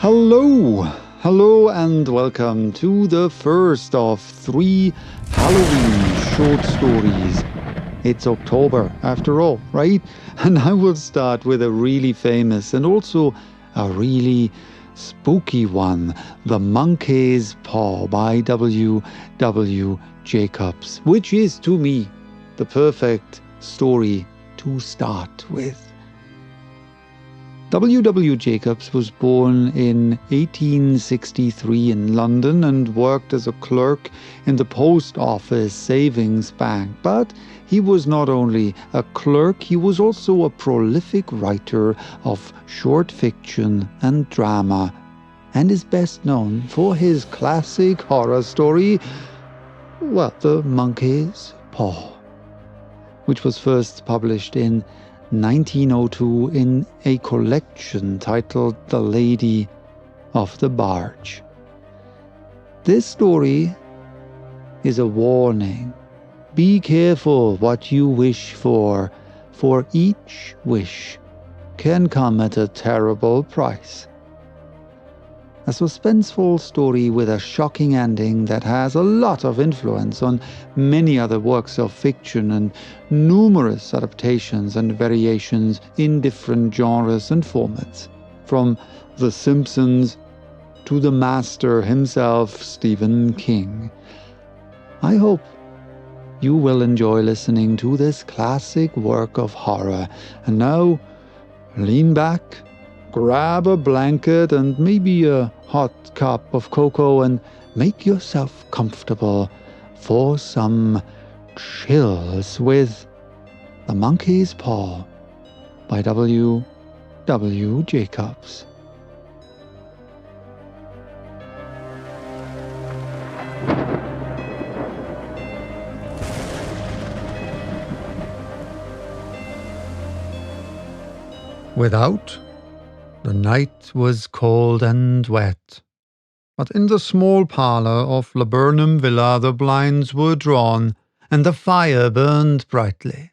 Hello! Hello and welcome to the first of 3 Halloween short stories. It's October after all, right? And I will start with a really famous and also a really spooky one, The Monkey's Paw by W. W. Jacobs, which is to me the perfect story to start with. W. W. Jacobs was born in 1863 in London and worked as a clerk in the post office savings bank. But he was not only a clerk, he was also a prolific writer of short fiction and drama, and is best known for his classic horror story, The Monkey's Paw, which was first published in 1902 in a collection titled The Lady of the Barge. This story is a warning. Be careful what you wish for each wish can come at a terrible price. A suspenseful story with a shocking ending that has a lot of influence on many other works of fiction and numerous adaptations and variations in different genres and formats, from The Simpsons to the master himself, Stephen King. I hope you will enjoy listening to this classic work of horror. And now, lean back, grab a blanket and maybe a hot cup of cocoa and make yourself comfortable for some chills with The Monkey's Paw by W. W. Jacobs. Without, the night was cold and wet, but in the small parlour of Laburnum Villa the blinds were drawn, and the fire burned brightly.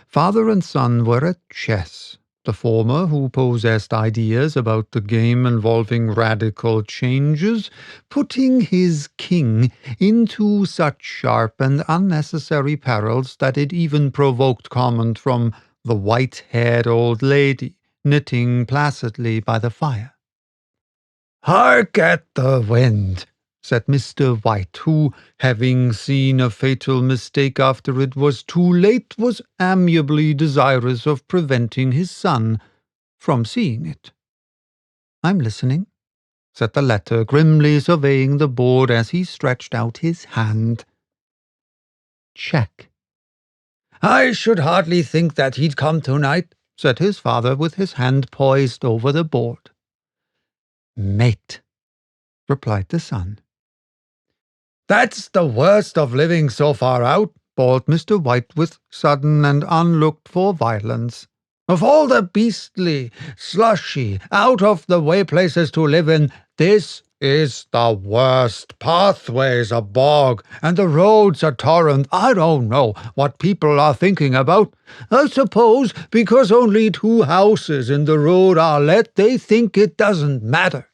Father and son were at chess, the former, who possessed ideas about the game involving radical changes, putting his king into such sharp and unnecessary perils that it even provoked comment from the white-haired old lady, knitting placidly by the fire. "Hark at the wind," said Mr. White, who, having seen a fatal mistake after it was too late, was amiably desirous of preventing his son from seeing it. "I'm listening," said the latter, grimly surveying the board as he stretched out his hand. "Check." "I should hardly think that he'd come tonight," said his father, with his hand poised over the board. "Mate," replied the son. "That's the worst of living so far out," bawled Mr. White with sudden and unlooked-for violence. "Of all the beastly, slushy, out-of-the-way places to live in, this is the worst. Pathways a bog, and the roads a torrent. I don't know what people are thinking about. I suppose because only 2 houses in the road are let, they think it doesn't matter."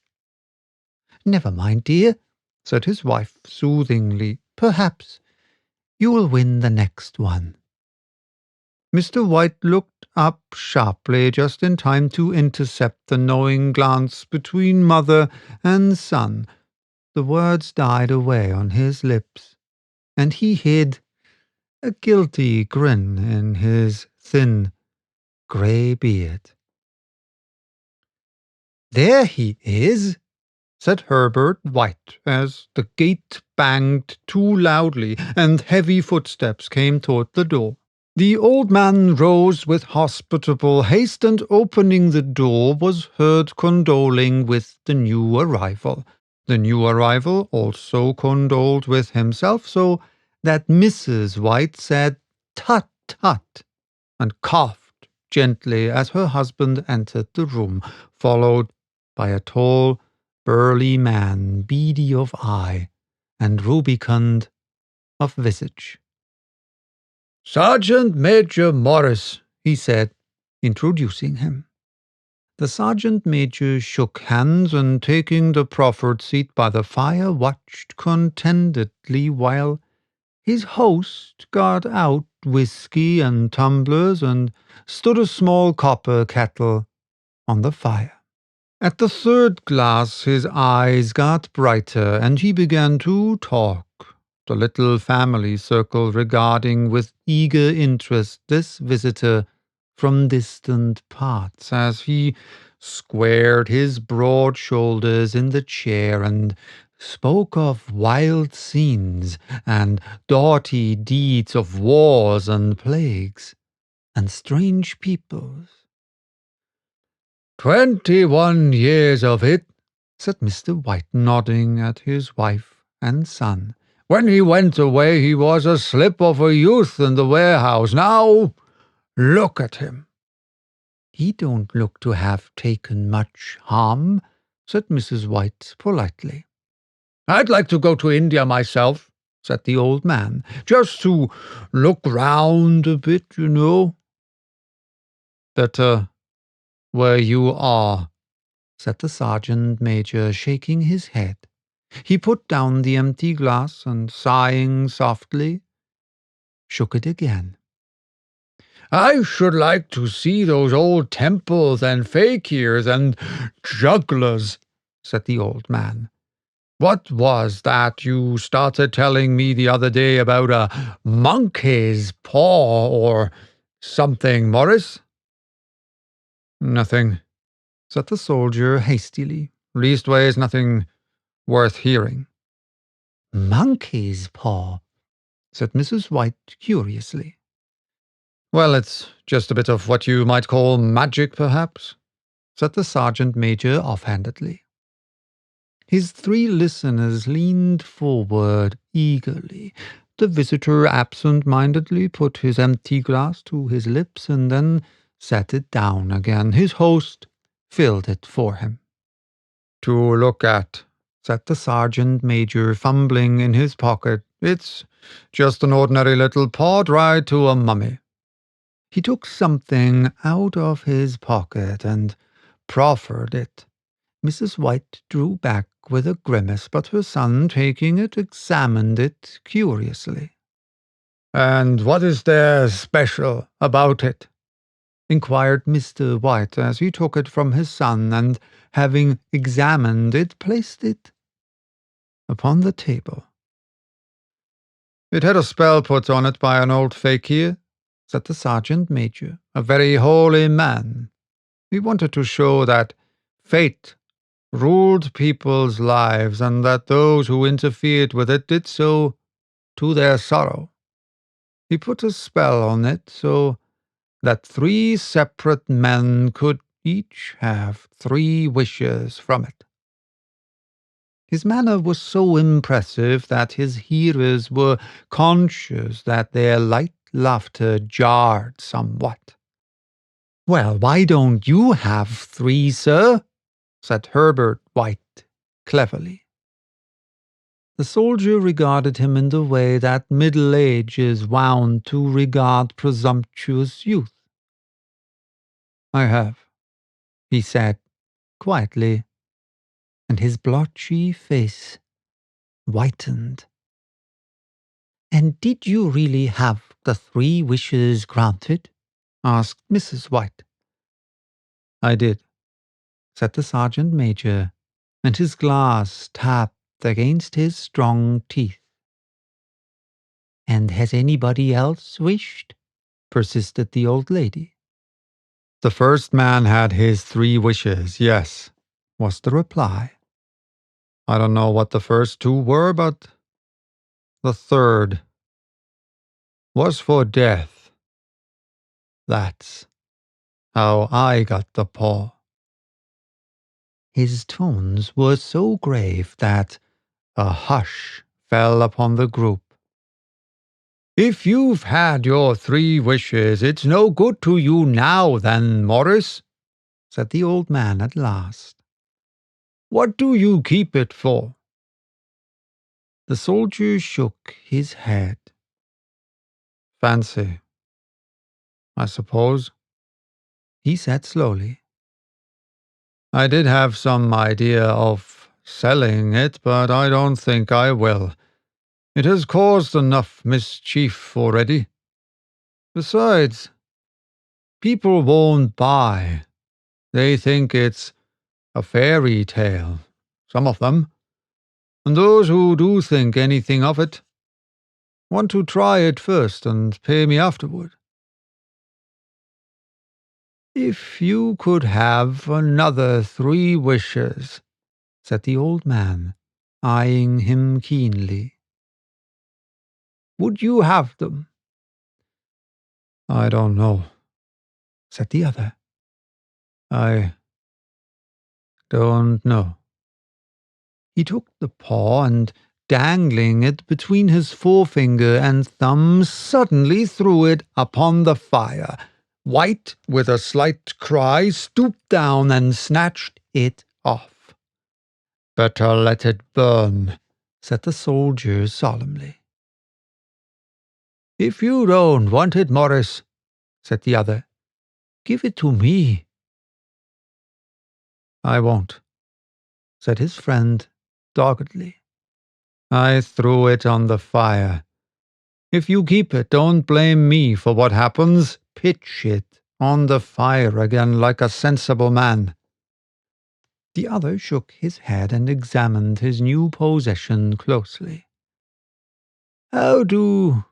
"Never mind, dear," said his wife soothingly. "Perhaps you will win the next one." Mr. White looked up sharply, just in time to intercept the knowing glance between mother and son. The words died away on his lips, and he hid a guilty grin in his thin grey beard. "There he is," said Herbert White, as the gate banged too loudly and heavy footsteps came toward the door. The old man rose with hospitable haste, and opening the door was heard condoling with the new arrival. The new arrival also condoled with himself, so that Mrs. White said, "Tut, tut," and coughed gently as her husband entered the room, followed by a tall, burly man, beady of eye and rubicund of visage. "Sergeant Major Morris," he said, introducing him. The sergeant major shook hands and, taking the proffered seat by the fire, watched contentedly while his host got out whiskey and tumblers and stood a small copper kettle on the fire. At the third glass his eyes got brighter, and he began to talk, the little family circle regarding with eager interest this visitor from distant parts, as he squared his broad shoulders in the chair and spoke of wild scenes and doughty deeds of wars and plagues and strange peoples. 21 years of it, said Mr. White, nodding at his wife and son. When he went away, he was a slip of a youth in the warehouse. Now, look at him. He don't look to have taken much harm, said Mrs. White politely. I'd like to go to India myself, said the old man, just to look round a bit, you know. Better where you are, said the sergeant major, shaking his head. He put down the empty glass and, sighing softly, shook it again. I should like to see those old temples and fakirs and jugglers, said the old man. What was that you started telling me the other day about a monkey's paw or something, Morris? Nothing, said the soldier hastily. Leastways, nothing worth hearing. Monkey's paw, said Mrs. White curiously. Well, it's just a bit of what you might call magic, perhaps, said the sergeant major offhandedly. His three listeners leaned forward eagerly. The visitor absent-mindedly put his empty glass to his lips and then set it down again. His host filled it for him. To look at, said the sergeant major, fumbling in his pocket. It's just an ordinary little paw dried to a mummy. He took something out of his pocket and proffered it. Mrs. White drew back with a grimace, but her son, taking it, examined it curiously. And what is there special about it? Inquired Mr. White as he took it from his son and, having examined it, placed it upon the table. It had a spell put on it by an old fakir, said the sergeant major, a very holy man. He wanted to show that fate ruled people's lives and that those who interfered with it did so to their sorrow. He put a spell on it so that 3 separate men could each have 3 wishes from it. His manner was so impressive that his hearers were conscious that their light laughter jarred somewhat. Well, why don't you have 3, sir? Said Herbert White cleverly. The soldier regarded him in the way that middle age is wound to regard presumptuous youth. I have, he said quietly, and his blotchy face whitened. And did you really have the 3 wishes granted? Asked Mrs. White. I did, said the sergeant major, and his glass tapped against his strong teeth. And has anybody else wished? Persisted the old lady. The first man had his 3 wishes, yes, was the reply. I don't know what the first 2 were, but the third was for death. That's how I got the paw. His tones were so grave that a hush fell upon the group. If you've had your 3 wishes, it's no good to you now, then, Morris, said the old man at last. What do you keep it for? The soldier shook his head. Fancy, I suppose, he said slowly. I did have some idea of selling it, but I don't think I will. It has caused enough mischief already. Besides, people won't buy. They think it's a fairy tale, some of them. And those who do think anything of it want to try it first and pay me afterward. If you could have another 3 wishes, said the old man, eyeing him keenly, would you have them? I don't know, said the other. I don't know. He took the paw and, dangling it between his forefinger and thumb, suddenly threw it upon the fire. White, with a slight cry, stooped down and snatched it off. Better let it burn, said the soldier solemnly. If you don't want it, Morris, said the other, give it to me. I won't, said his friend doggedly. I threw it on the fire. If you keep it, don't blame me for what happens. Pitch it on the fire again like a sensible man. The other shook his head and examined his new possession closely. How do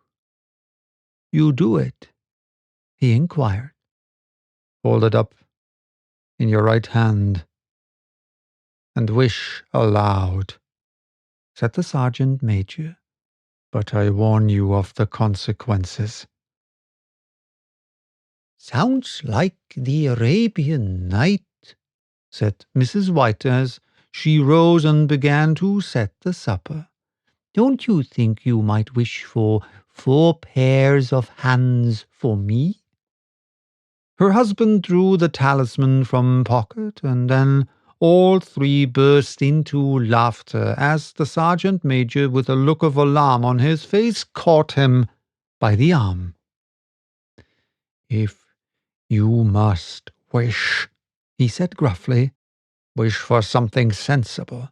you do it? He inquired. Hold it up in your right hand and wish aloud, said the sergeant major, but I warn you of the consequences. Sounds like the Arabian Night, said Mrs. White as she rose and began to set the supper. Don't you think you might wish for 4 pairs of hands for me? Her husband drew the talisman from pocket, and then all 3 burst into laughter as the sergeant major, with a look of alarm on his face, caught him by the arm. If you must wish, he said gruffly, wish for something sensible.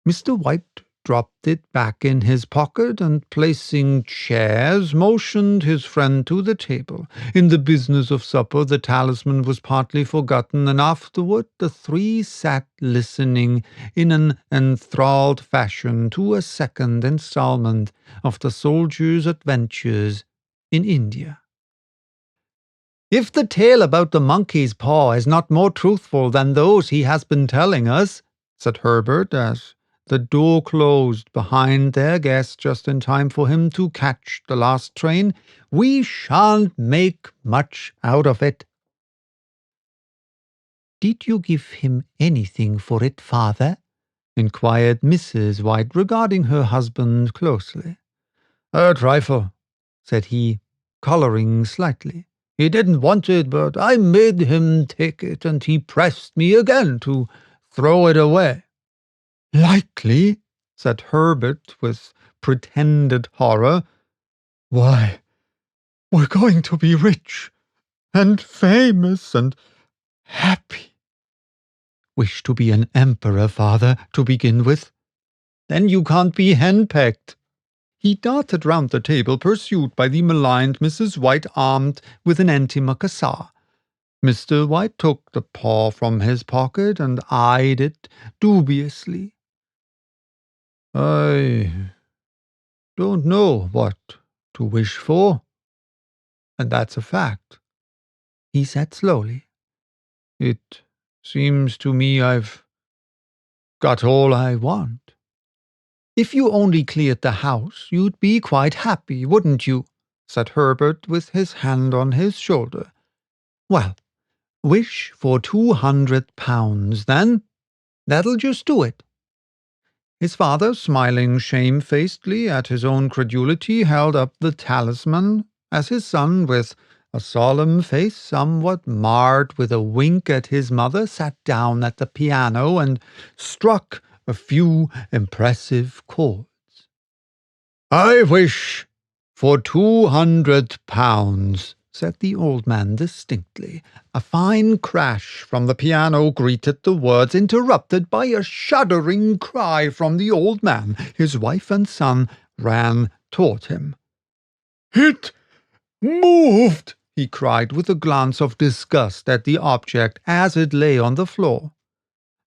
Mr. White dropped it back in his pocket and, placing chairs, motioned his friend to the table. In the business of supper, the talisman was partly forgotten, and afterward the 3 sat listening in an enthralled fashion to a second installment of the soldier's adventures in India. If the tale about the monkey's paw is not more truthful than those he has been telling us, said Herbert, as the door closed behind their guest just in time for him to catch the last train, we shan't make much out of it. Did you give him anything for it, father? Inquired Mrs. White, regarding her husband closely. A trifle, said he, colouring slightly. He didn't want it, but I made him take it, and he pressed me again to throw it away. Likely, said Herbert with pretended horror. Why, we're going to be rich and famous and happy. Wish to be an emperor, father, to begin with. Then you can't be henpecked. He darted round the table, pursued by the maligned Mrs. White, armed with an antimacassar. Mr. White took the paw from his pocket and eyed it dubiously. I don't know what to wish for, and that's a fact, he said slowly. It seems to me I've got all I want. If you only cleared the house, you'd be quite happy, wouldn't you? Said Herbert, with his hand on his shoulder. Well, wish for £200, then. That'll just do it. His father, smiling shamefacedly at his own credulity, held up the talisman as his son, with a solemn face somewhat marred with a wink at his mother, sat down at the piano and struck a few impressive chords. I wish for £200, said the old man distinctly. A fine crash from the piano greeted the words, interrupted by a shuddering cry from the old man. His wife and son ran toward him. "It moved!" he cried, with a glance of disgust at the object as it lay on the floor.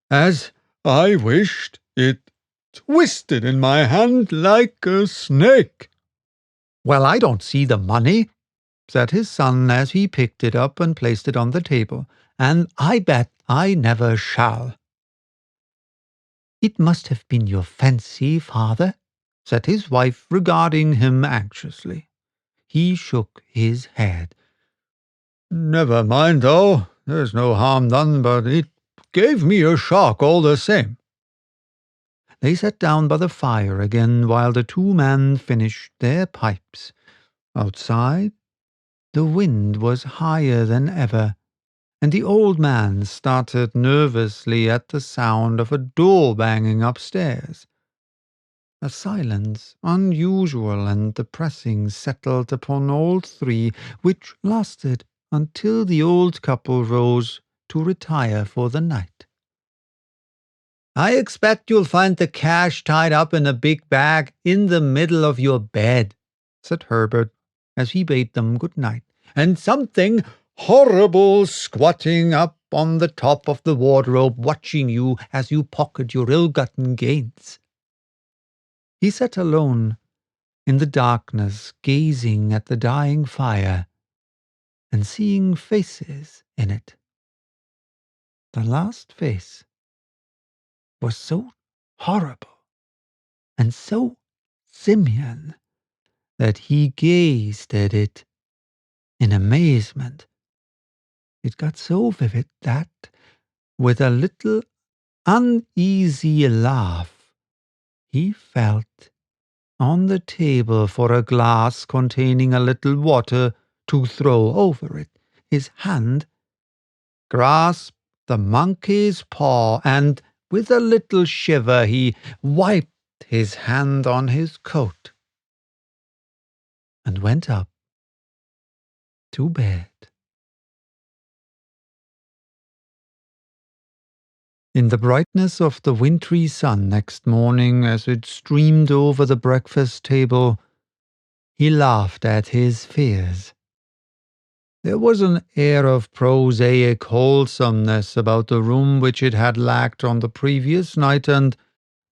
"As I wished, it twisted in my hand like a snake." "Well, I don't see the money," said his son as he picked it up and placed it on the table, "and I bet I never shall." "It must have been your fancy, father," said his wife, regarding him anxiously. He shook his head. "Never mind, though. There's no harm done, but it gave me a shock all the same." They sat down by the fire again while the two men finished their pipes. Outside, the wind was higher than ever, and the old man started nervously at the sound of a door banging upstairs. A silence unusual and depressing settled upon all three, which lasted until the old couple rose to retire for the night. "I expect you'll find the cash tied up in a big bag in the middle of your bed," said Herbert, as he bade them good night, "and something horrible squatting up on the top of the wardrobe, watching you as you pocket your ill-gotten gains." He sat alone in the darkness, gazing at the dying fire and seeing faces in it. The last face was so horrible and so simian that he gazed at it in amazement. It got so vivid that, with a little uneasy laugh, he felt on the table for a glass containing a little water to throw over it. His hand grasped the monkey's paw, and with a little shiver he wiped his hand on his coat and went up to bed. In the brightness of the wintry sun next morning, as it streamed over the breakfast table, he laughed at his fears. There was an air of prosaic wholesomeness about the room which it had lacked on the previous night, and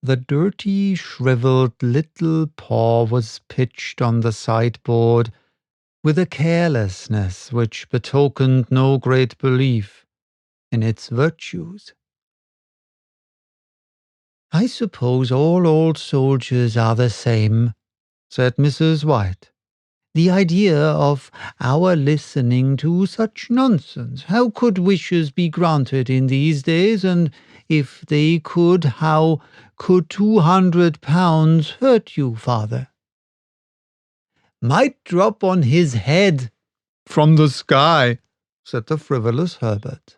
the dirty, shriveled little paw was pitched on the sideboard with a carelessness which betokened no great belief in its virtues. "I suppose all old soldiers are the same," said Mrs. White. "The idea of our listening to such nonsense! How could wishes be granted in these days? And if they could, how could £200 hurt you, father?" "Might drop on his head from the sky," said the frivolous Herbert.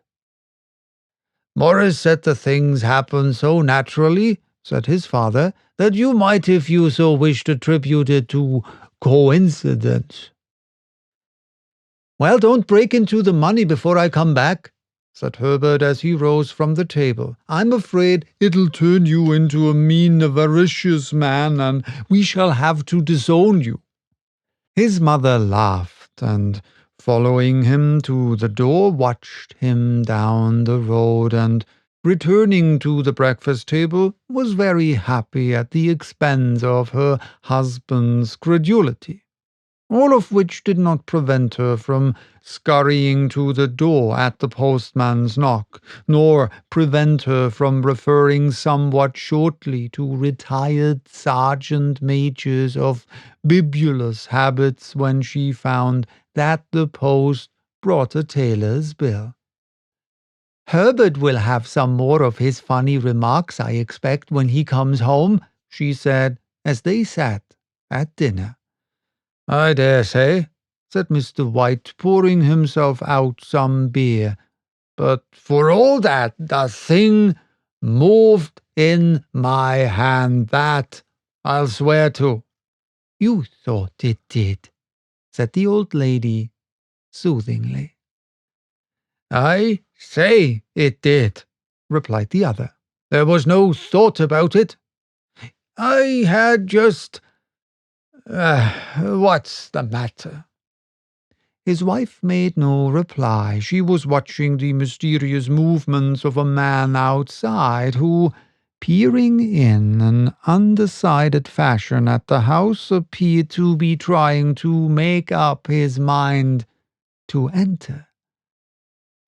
"Morris said the things happen so naturally," said his father, "that you might, if you so wished, attribute it to coincidence." "Well, don't break into the money before I come back," said Herbert as he rose from the table. "I'm afraid it'll turn you into a mean, avaricious man, and we shall have to disown you." His mother laughed, and, following him to the door, watched him down the road, and, returning to the breakfast table, was very happy at the expense of her husband's credulity. All of which did not prevent her from scurrying to the door at the postman's knock, nor prevent her from referring somewhat shortly to retired sergeant majors of bibulous habits when she found that the post brought a tailor's bill. "Herbert will have some more of his funny remarks, I expect, when he comes home," she said, as they sat at dinner. "I dare say," said Mr. White, pouring himself out some beer. "But for all that, the thing moved in my hand, that I'll swear to." "You thought it did," said the old lady, soothingly. "I say it did," replied the other. "There was no thought about it. I had just... what's the matter?" His wife made no reply. She was watching the mysterious movements of a man outside who, peering in an undecided fashion at the house, appeared to be trying to make up his mind to enter.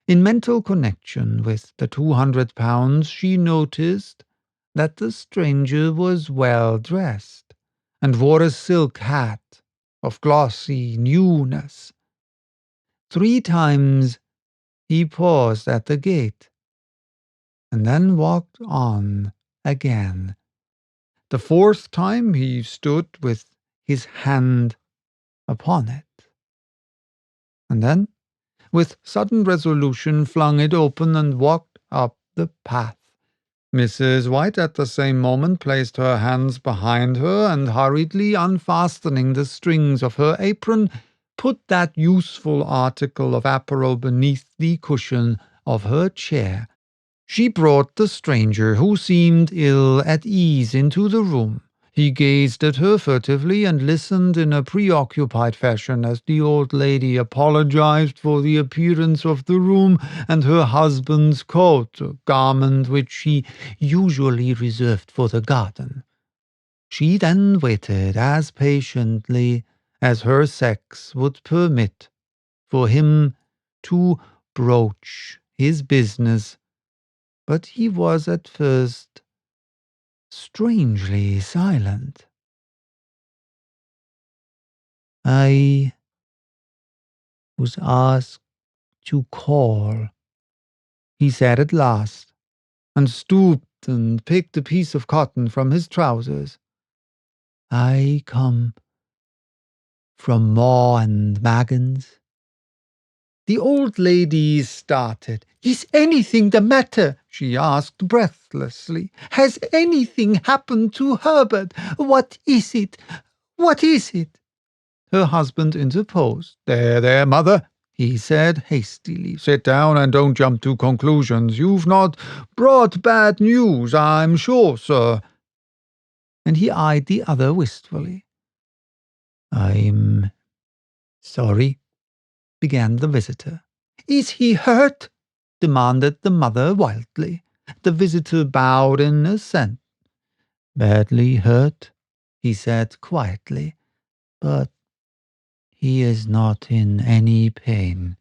In mental connection with the 200 pounds, she noticed that the stranger was well dressed and wore a silk hat of glossy newness. 3 times he paused at the gate, and then walked on again. The 4th time he stood with his hand upon it, and then, with sudden resolution, flung it open and walked up the path. Mrs. White at the same moment placed her hands behind her, and hurriedly unfastening the strings of her apron, put that useful article of apparel beneath the cushion of her chair. She brought the stranger, who seemed ill at ease, into the room. He gazed at her furtively and listened in a preoccupied fashion as the old lady apologized for the appearance of the room and her husband's coat, a garment which she usually reserved for the garden. She then waited as patiently as her sex would permit for him to broach his business, but he was at first strangely silent. "I was asked to call," he said at last, and stooped and picked a piece of cotton from his trousers. "I come from Maw and Maggins." The old lady started. "Is anything the matter?" she asked breathlessly. "Has anything happened to Herbert? What is it? What is it?" Her husband interposed. There, mother," he said hastily. "Sit down and don't jump to conclusions. You've not brought bad news, I'm sure, sir." And he eyed the other wistfully. "I'm sorry," began the visitor. "Is he hurt?" demanded the mother wildly. The visitor bowed in assent. "Badly hurt," he said quietly, "but he is not in any pain."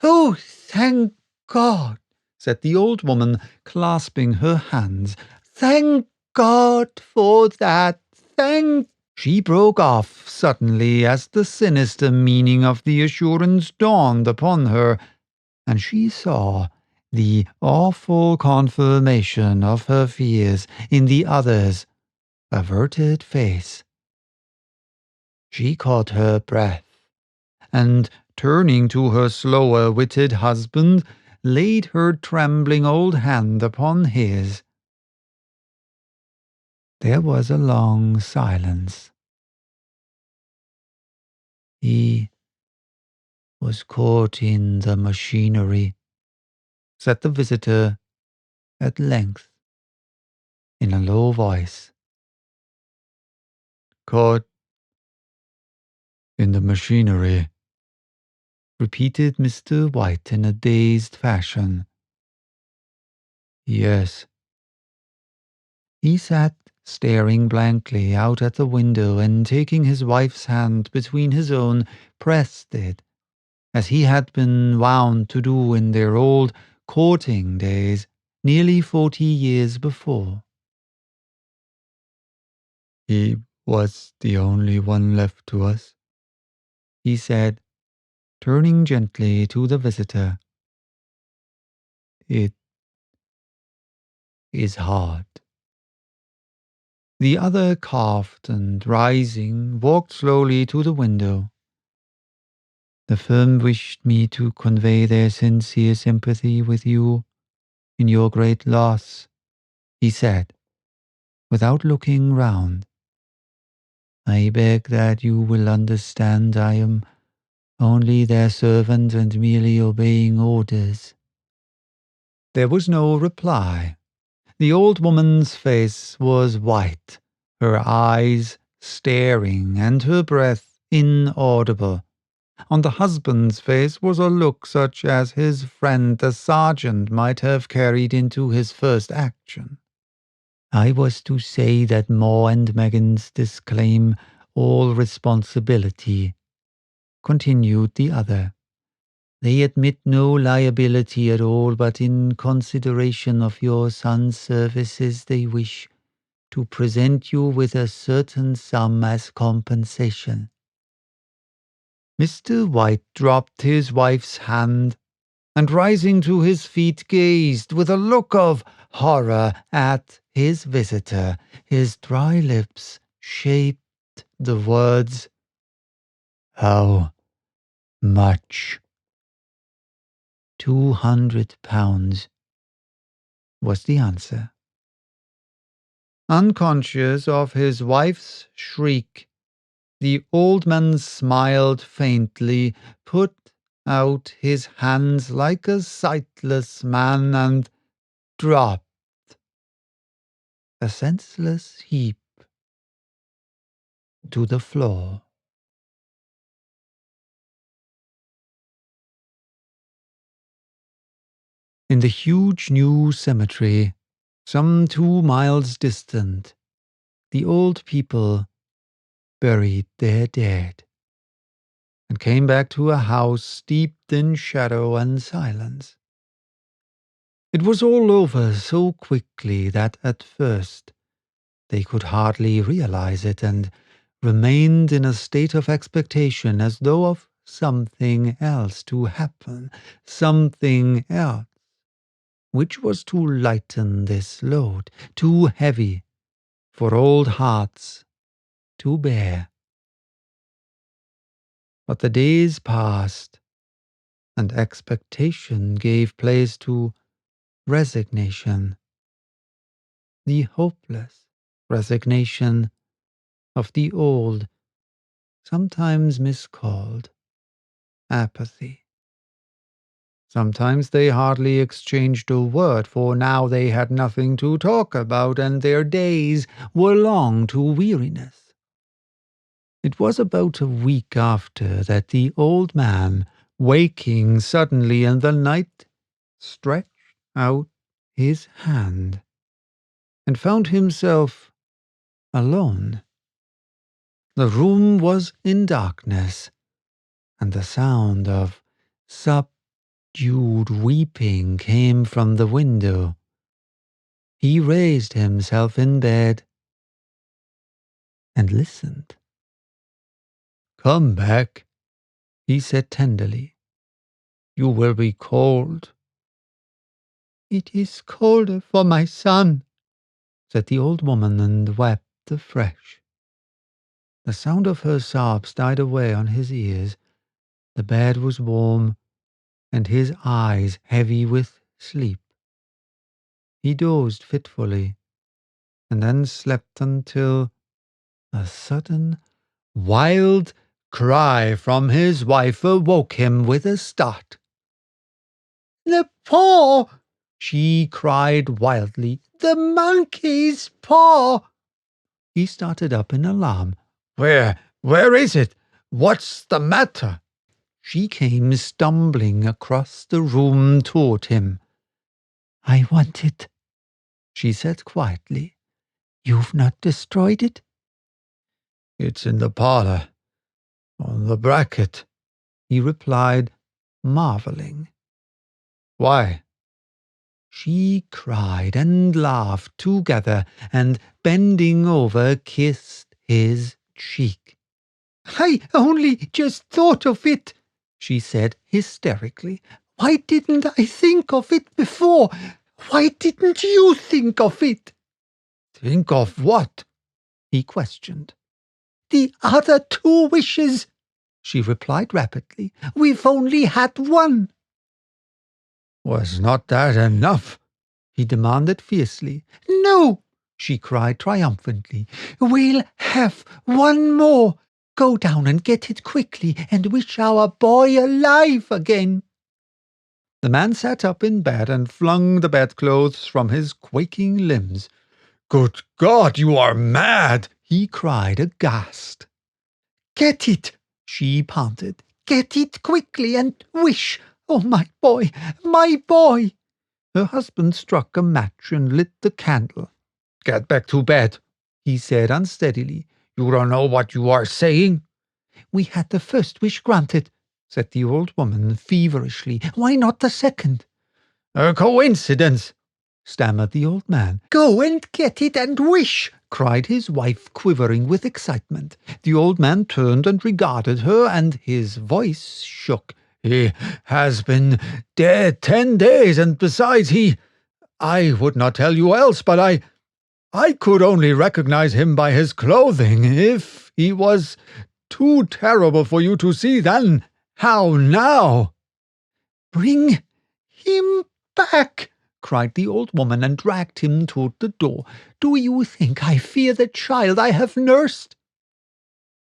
"Oh, thank God," said the old woman, clasping her hands. "Thank God for that. Thank—" She broke off suddenly as the sinister meaning of the assurance dawned upon her, and she saw the awful confirmation of her fears in the other's averted face. She caught her breath, and, turning to her slower-witted husband, laid her trembling old hand upon his. There was a long silence. "He was caught in the machinery," said the visitor at length, in a low voice. "Caught in the machinery," repeated Mr. White in a dazed fashion. "Yes." He sat staring blankly out at the window, and taking his wife's hand between his own, pressed it, as he had been wont to do in their old courting days, nearly 40 years before. "He was the only one left to us," he said, turning gently to the visitor. "It is hard." The other coughed and, rising, walked slowly to the window. "The firm wished me to convey their sincere sympathy with you in your great loss," he said, without looking round. "I beg that you will understand I am only their servant and merely obeying orders." There was no reply. The old woman's face was white, her eyes staring and her breath inaudible. On the husband's face was a look such as his friend the sergeant might have carried into his first action. "I was to say that Maw and Meggins disclaim all responsibility," continued the other. "They admit no liability at all, but in consideration of your son's services they wish to present you with a certain sum as compensation." Mr. White dropped his wife's hand and, rising to his feet, gazed with a look of horror at his visitor. His dry lips shaped the words, "How much?" £200 was the answer. Unconscious of his wife's shriek, the old man smiled faintly, put out his hands like a sightless man, and dropped, a senseless heap, to the floor. In the huge new cemetery, some 2 miles distant, the old people buried their dead and came back to a house steeped in shadow and silence. It was all over so quickly that at first they could hardly realize it, and remained in a state of expectation as though of something else to happen, something else which was to lighten this load, too heavy for old hearts to bear. But the days passed, and expectation gave place to resignation, the hopeless resignation of the old, sometimes miscalled, apathy. Sometimes they hardly exchanged a word, for now they had nothing to talk about, and their days were long to weariness. It was about a week after that the old man, waking suddenly in the night, stretched out his hand and found himself alone. The room was in darkness, and the sound of subdued weeping came from the window. He raised himself in bed and listened. "Come back," he said tenderly. "You will be cold." "It is colder for my son," said the old woman, and wept afresh. The sound of her sobs died away on his ears. The bed was warm, and his eyes heavy with sleep. He dozed fitfully, and then slept until a sudden, wild cry from his wife awoke him with a start. "The paw!" she cried wildly. "The monkey's paw!" He started up in alarm. Where is it? What's the matter?" She came stumbling across the room toward him. "I want it," she said quietly. "You've not destroyed it?" "It's in the parlor, on the bracket," he replied, marveling. "Why?" She cried and laughed together, and bending over kissed his cheek. "I only just thought of it," she said hysterically. "Why didn't I think of it before? Why didn't you think of it?" "Think of what?" he questioned. "The other 2 wishes," she replied rapidly. "We've only had one." "Was not that enough?" he demanded fiercely. "No," she cried triumphantly. "We'll have one more. Go down and get it quickly, and wish our boy alive again." The man sat up in bed and flung the bedclothes from his quaking limbs. "Good God, you are mad!" he cried, aghast. "Get it," she panted. "Get it quickly and wish. Oh, my boy, my boy!" Her husband struck a match and lit the candle. "Get back to bed," he said unsteadily. "You don't know what you are saying." "We had the first wish granted," said the old woman feverishly. "Why not the second?" "A coincidence," stammered the old man. "Go and get it and wish," cried his wife, quivering with excitement. The old man turned and regarded her, and his voice shook. "He has been dead 10 days, and besides I would not tell you else, but I could only recognize him by his clothing. If he was too terrible for you to see then, how now?" "Bring him back," cried the old woman, and dragged him toward the door. "Do you think I fear the child I have nursed?"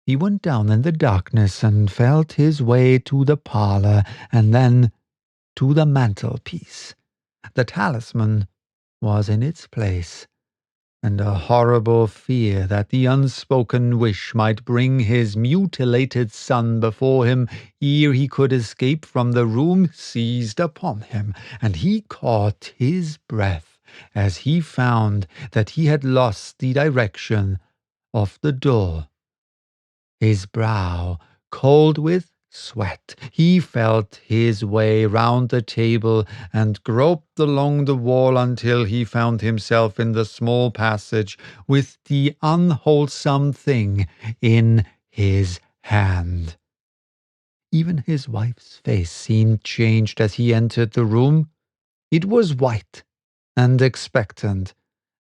He went down in the darkness and felt his way to the parlor, and then to the mantelpiece. The talisman was in its place, and a horrible fear that the unspoken wish might bring his mutilated son before him ere he could escape from the room seized upon him, and he caught his breath as he found that he had lost the direction of the door. His brow cold with sweat, he felt his way round the table and groped along the wall until he found himself in the small passage with the unwholesome thing in his hand. Even his wife's face seemed changed as he entered the room. It was white and expectant,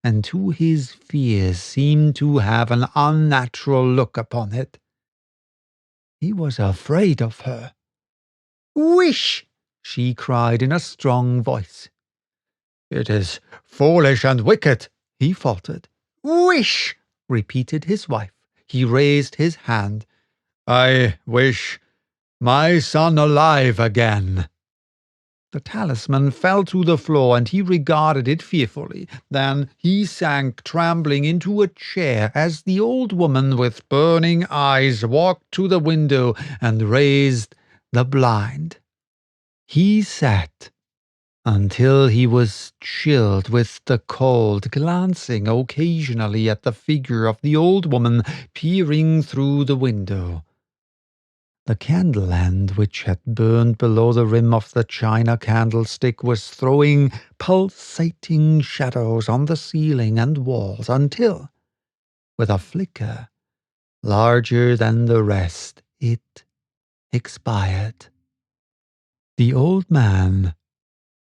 and to his fears seemed to have an unnatural look upon it. He was afraid of her. "Wish!" she cried in a strong voice. "It is foolish and wicked," he faltered. "Wish!" repeated his wife. He raised his hand. "I wish my son alive again." The talisman fell to the floor, and he regarded it fearfully. Then he sank trembling into a chair as the old woman with burning eyes walked to the window and raised the blind. He sat until he was chilled with the cold, glancing occasionally at the figure of the old woman peering through the window. The candle end, which had burned below the rim of the china candlestick, was throwing pulsating shadows on the ceiling and walls until, with a flicker larger than the rest, it expired. The old man,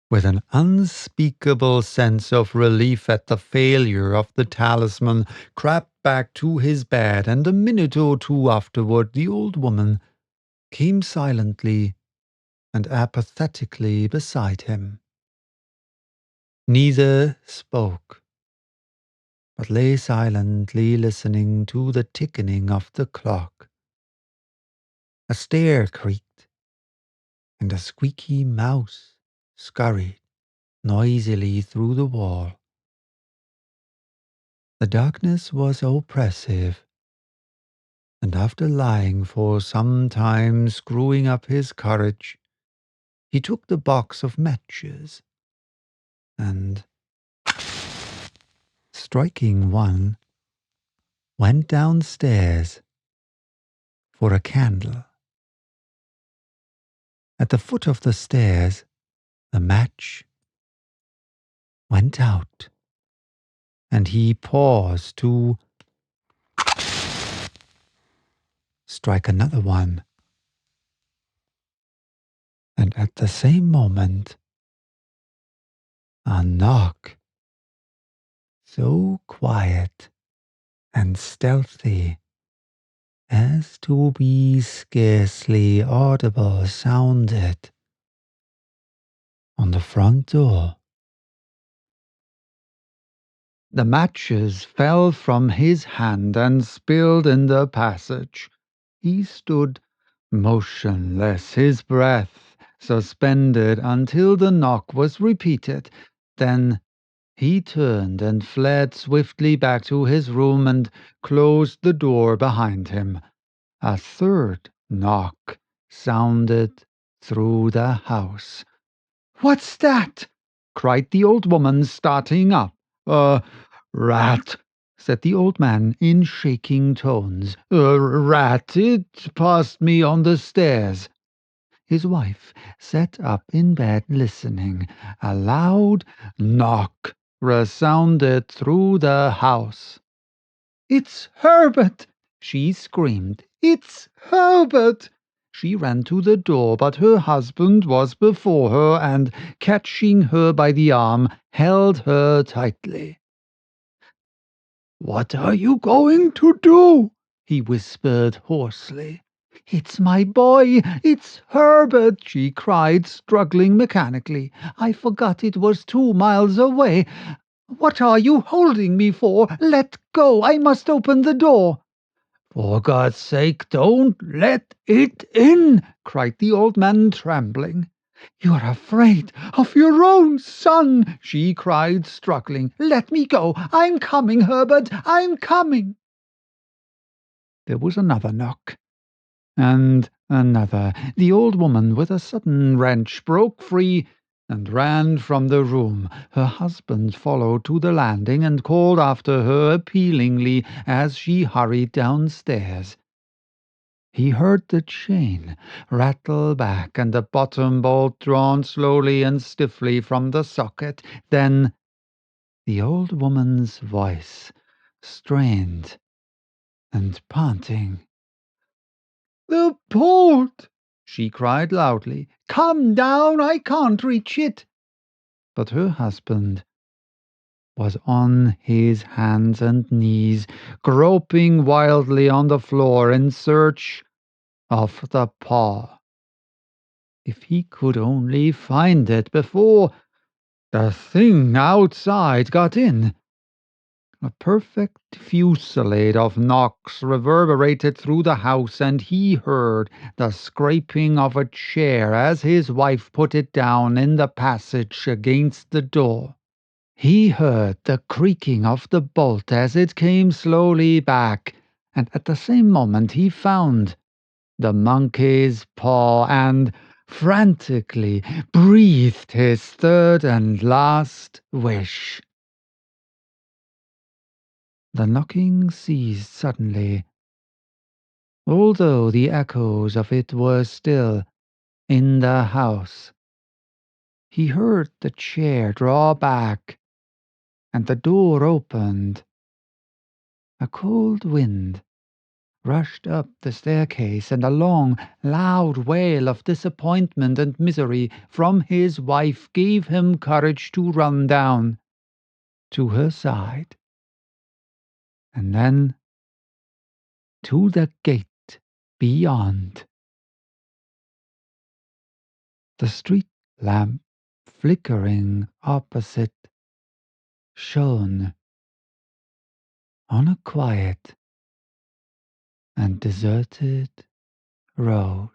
with an unspeakable sense of relief at the failure of the talisman, crept back to his bed, and a minute or two afterward the old woman came silently and apathetically beside him. Neither spoke, but lay silently listening to the ticking of the clock. A stair creaked, and a squeaky mouse scurried noisily through the wall. The darkness was oppressive, and after lying for some time screwing up his courage, he took the box of matches and, striking one, went downstairs for a candle. At the foot of the stairs, the match went out, and he paused to strike another one. And at the same moment, a knock, so quiet and stealthy as to be scarcely audible, sounded on the front door. The matches fell from his hand and spilled in the passage. He stood motionless, his breath suspended until the knock was repeated. Then he turned and fled swiftly back to his room and closed the door behind him. A third knock sounded through the house. "What's that?" cried the old woman, starting up. "A rat," said the old man in shaking tones. "A rat. It passed me on the stairs." His wife sat up in bed listening. A loud knock resounded through the house. "It's Herbert!" she screamed. "It's Herbert!" She ran to the door, but her husband was before her and, catching her by the arm, held her tightly. "What are you going to do?" he whispered hoarsely. "It's my boy! It's Herbert!" she cried, struggling mechanically. "I forgot it was 2 miles away. What are you holding me for? Let go! I must open the door." "For God's sake, don't let it in!" cried the old man, trembling. "You're afraid of your own son!" she cried, struggling. "Let me go! I'm coming, Herbert! I'm coming!" There was another knock, and another. The old woman, with a sudden wrench, broke free and ran from the room. Her husband followed to the landing and called after her appealingly as she hurried downstairs. He heard the chain rattle back and the bottom bolt drawn slowly and stiffly from the socket. Then the old woman's voice, strained and panting. "The bolt!" she cried loudly. "Come down! I can't reach it!" But her husband was on his hands and knees, groping wildly on the floor in search of the paw. If he could only find it before the thing outside got in! A perfect fusillade of knocks reverberated through the house, and he heard the scraping of a chair as his wife put it down in the passage against the door. He heard the creaking of the bolt as it came slowly back, and at the same moment he found the monkey's paw and frantically breathed his third and last wish. The knocking ceased suddenly, although the echoes of it were still in the house. He heard the chair draw back, and the door opened. A cold wind rushed up the staircase, and a long, loud wail of disappointment and misery from his wife gave him courage to run down to her side, and then to the gate beyond. The street lamp, flickering opposite, shone on a quiet and deserted road.